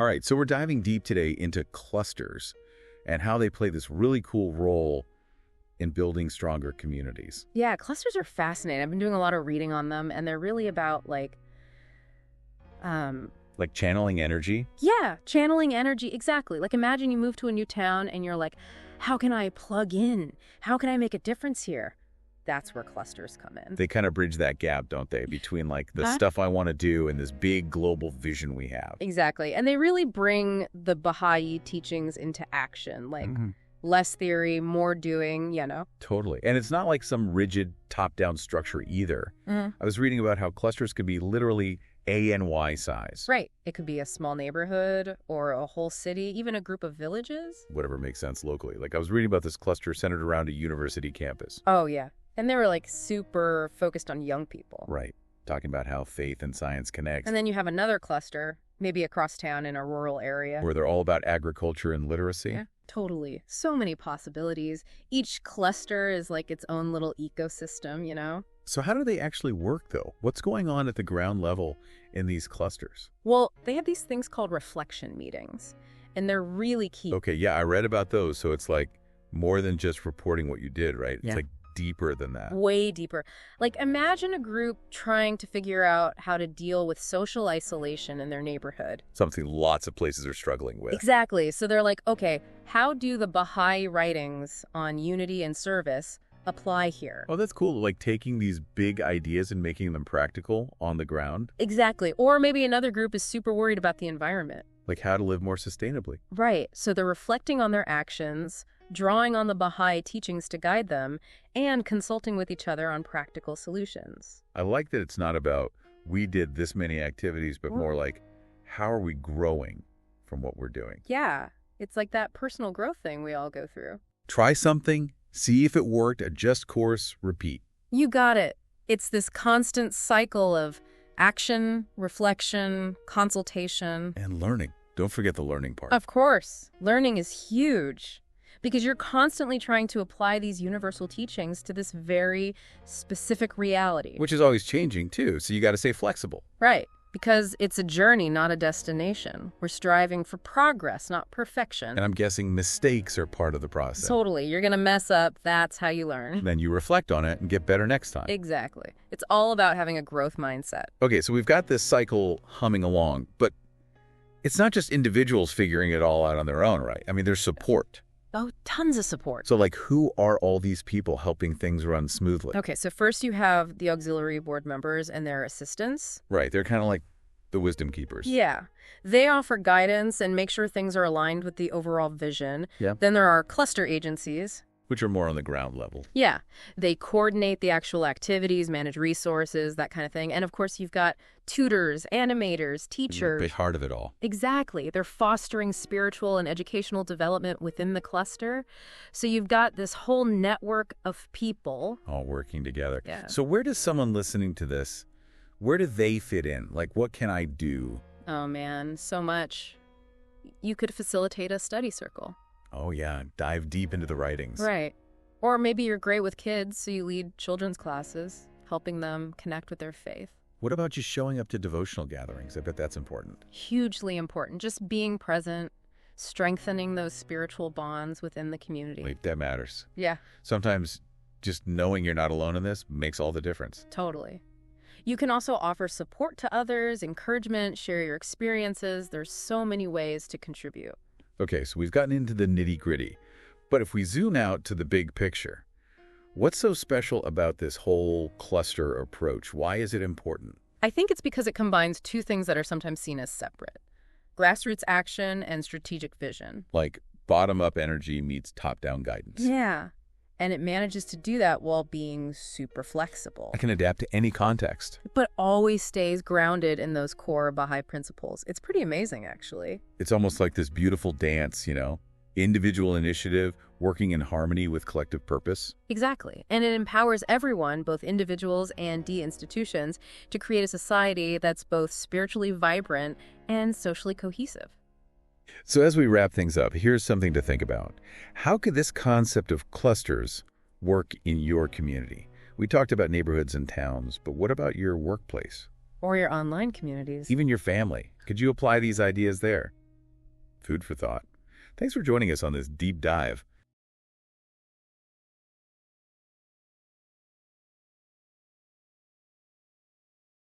All right, so we're diving deep today into clusters and how they play this really cool role in building stronger communities. Yeah, clusters are fascinating. I've been doing a lot of reading on them, and they're really about Like channeling energy? yeah, channeling energy. Exactly. Like imagine you move to a new town and you're like, how can I plug in? How can I make a difference here? That's where clusters come in. They kind of bridge that gap, don't they, between like the stuff I want to do and this big global vision we have. Exactly. And they really bring the Baha'i teachings into action, like less theory, more doing, Totally. And it's not like some rigid top-down structure either. I was reading about how clusters could be literally ANY size. Right. It could be a small neighborhood or a whole city, even a group of villages. Whatever makes sense locally. Like I was reading about this cluster centered around a university campus. Oh, yeah. And they were like super focused on young people. Right. Talking about how faith and science connect. And then you have another cluster, maybe across town in a rural area. Where they're all about agriculture and literacy. Yeah, totally. So many possibilities. Each cluster is like its own little ecosystem, So how do they actually work, though? What's going on at the ground level in these clusters? Well, they have these things called reflection meetings, and they're really key. Okay, yeah, I read about those. So it's like more than just reporting what you did, right? Yeah. It's like deeper than that. Way deeper. Like imagine a group trying to figure out how to deal with social isolation in their neighborhood. Something lots of places are struggling with. Exactly. So they're like, okay, how do the Baha'i writings on unity and service apply here? Oh, that's cool. Like taking these big ideas and making them practical on the ground. Exactly. Or maybe another group is super worried about the environment. Like how to live more sustainably. Right. So they're reflecting on their actions, drawing on the Baha'i teachings to guide them, and consulting with each other on practical solutions. I like that it's not about we did this many activities, but more like how are we growing from what we're doing? Yeah. It's like that personal growth thing we all go through. Try something, see if it worked, adjust course, repeat. You got it. It's this constant cycle of action, reflection, consultation. And learning. Don't forget the learning part. Of course. Learning is huge because you're constantly trying to apply these universal teachings to this very specific reality. Which is always changing, too, so you got to stay flexible. Right. Because it's a journey, not a destination. We're striving for progress, not perfection. And I'm guessing mistakes are part of the process. Totally. You're going to mess up. That's how you learn. Then you reflect on it and get better next time. Exactly. It's all about having a growth mindset. Okay, so we've got this cycle humming along, but it's not just individuals figuring it all out on their own, right? I mean, there's support. Oh, tons of support. So, like, who are all these people helping things run smoothly? Okay, so first you have the auxiliary board members and their assistants. Right, they're kind of like the wisdom keepers. Yeah. They offer guidance and make sure things are aligned with the overall vision. Yeah. Then there are cluster agencies. Which are more on the ground level. Yeah. They coordinate the actual activities, manage resources, that kind of thing. And of course, you've got tutors, animators, teachers. The big heart of it all. Exactly. They're fostering spiritual and educational development within the cluster. So you've got this whole network of people. All working together. Yeah. So where does someone listening to this, where do they fit in? Like, what can I do? Oh, man, so much. You could facilitate a study circle. Oh, yeah, dive deep into the writings. Right. Or maybe you're great with kids, so you lead children's classes, helping them connect with their faith. What about just showing up to devotional gatherings? I bet that's important. Hugely important. Just being present, strengthening those spiritual bonds within the community. Wait, that matters. Yeah. Sometimes just knowing you're not alone in this makes all the difference. Totally. You can also offer support to others, encouragement, share your experiences. There's so many ways to contribute. Okay, so we've gotten into the nitty-gritty. But if we zoom out to the big picture, what's so special about this whole cluster approach? Why is it important? I think it's because it combines two things that are sometimes seen as separate: grassroots action and strategic vision. Like bottom-up energy meets top-down guidance. Yeah. And it manages to do that while being super flexible. I can adapt to any context. But always stays grounded in those core Baha'i principles. It's pretty amazing, actually. It's almost like this beautiful dance, individual initiative working in harmony with collective purpose. Exactly. And it empowers everyone, both individuals and institutions, to create a society that's both spiritually vibrant and socially cohesive. So as we wrap things up, here's something to think about. How could this concept of clusters work in your community? We talked about neighborhoods and towns, but what about your workplace? Or your online communities. Even your family. Could you apply these ideas there? Food for thought. Thanks for joining us on this deep dive.